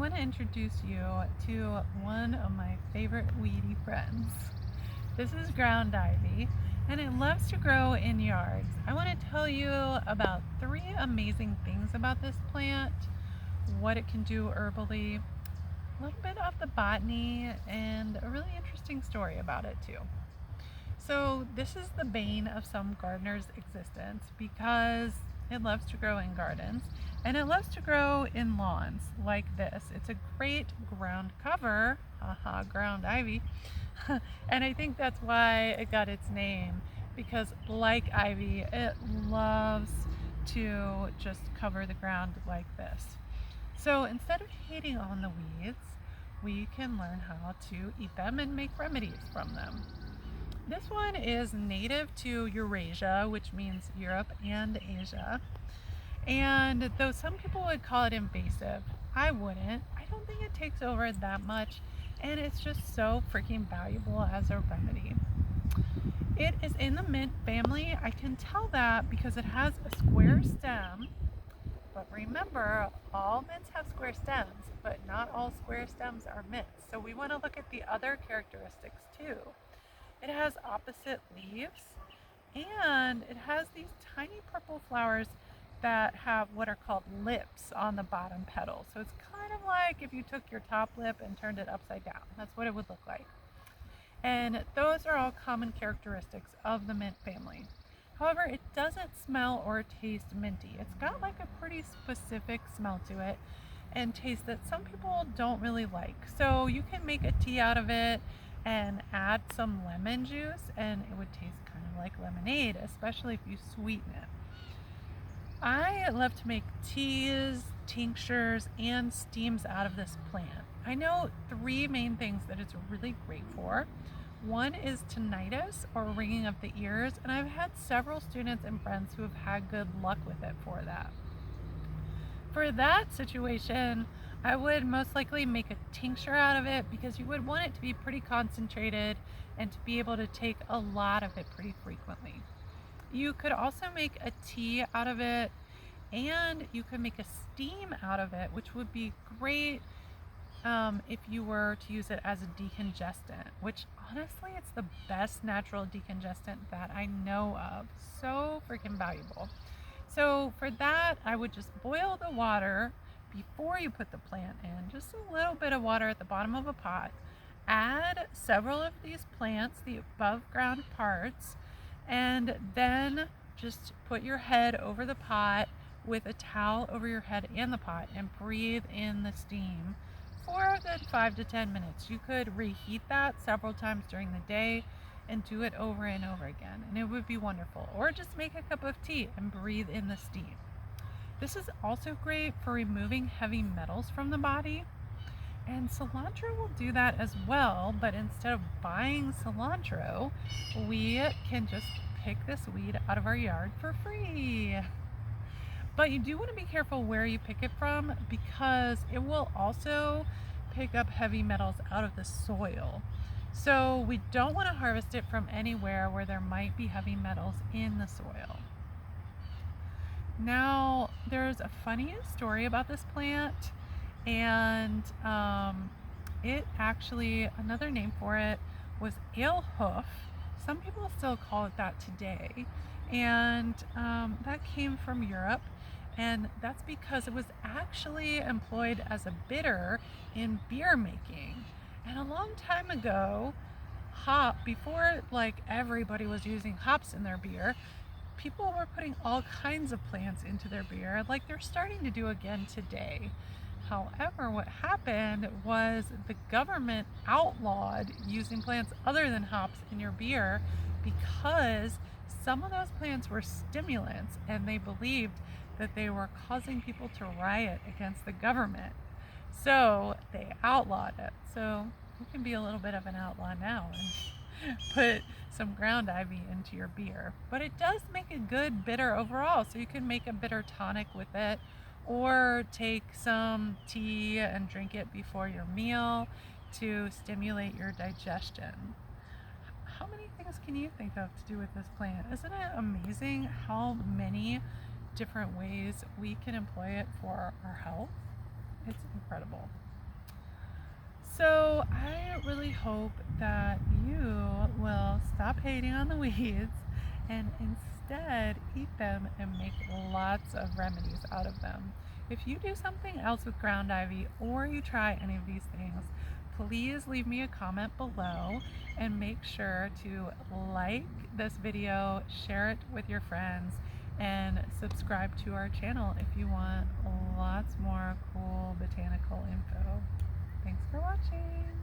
want to introduce you to one of my favorite weedy friends. This is ground ivy, and it loves to grow in yards. I want to tell you about 3 amazing things about this plant, what it can do herbally, a little bit of the botany, and a really interesting story about it too. So this is the bane of some gardeners' existence because it loves to grow in gardens and it loves to grow in lawns like this. It's a great ground cover, haha, ground ivy. And I think that's why it got its name, because like ivy, it loves to just cover the ground like this. So instead of hating on the weeds, we can learn how to eat them and make remedies from them. This one is native to Eurasia, which means Europe and Asia. And though some people would call it invasive, I wouldn't. I don't think it takes over that much, and it's just so freaking valuable as a remedy. It is in the mint family. I can tell that because it has a square stem. But remember, all mints have square stems, but not all square stems are mints. So we want to look at the other characteristics too. It has opposite leaves, and it has these tiny purple flowers that have what are called lips on the bottom petal. So it's kind of like if you took your top lip and turned it upside down. That's what it would look like. And those are all common characteristics of the mint family. However, it doesn't smell or taste minty. It's got like a pretty specific smell to it and taste that some people don't really like. So you can make a tea out of it and add some lemon juice and it would taste kind of like lemonade, especially if you sweeten it. I love to make teas, tinctures, and steams out of this plant. I know 3 main things that it's really great for. One is tinnitus, or ringing of the ears, and I've had several students and friends who have had good luck with it for that. For that situation, I would most likely make a tincture out of it because you would want it to be pretty concentrated and to be able to take a lot of it pretty frequently. You could also make a tea out of it, and you could make a steam out of it, which would be great if you were to use it as a decongestant, which honestly, it's the best natural decongestant that I know of. So freaking valuable. So for that, I would just boil the water before you put the plant in, just a little bit of water at the bottom of a pot. Add several of these plants, the above ground parts, and then just put your head over the pot with a towel over your head and the pot and breathe in the steam for a good 5 to 10 minutes. You could reheat that several times during the day and do it over and over again, and it would be wonderful. Or just make a cup of tea and breathe in the steam. This is also great for removing heavy metals from the body, and cilantro will do that as well, but instead of buying cilantro, we can just pick this weed out of our yard for free. But you do want to be careful where you pick it from because it will also pick up heavy metals out of the soil. So we don't want to harvest it from anywhere where there might be heavy metals in the soil. Now, there's a funny story about this plant, and it actually, another name for it was ale hoof. Some people still call it that today, and that came from Europe, and that's because it was actually employed as a bitter in beer making. And a long time ago, before like everybody was using hops in their beer, people were putting all kinds of plants into their beer, like they're starting to do again today. However, what happened was the government outlawed using plants other than hops in your beer because some of those plants were stimulants and they believed that they were causing people to riot against the government. So they outlawed it. So you can be a little bit of an outlaw now and put some ground ivy into your beer. But it does make a good bitter overall. So you can make a bitter tonic with it, or take some tea and drink it before your meal to stimulate your digestion. How many things can you think of to do with this plant? Isn't it amazing how many different ways we can employ it for our health? It's incredible. So I really hope that you will stop hating on the weeds and instead eat them and make lots of remedies out of them. If you do something else with ground ivy or you try any of these things, please leave me a comment below and make sure to like this video, share it with your friends, and subscribe to our channel if you want lots more cool botanical info. Thanks for watching.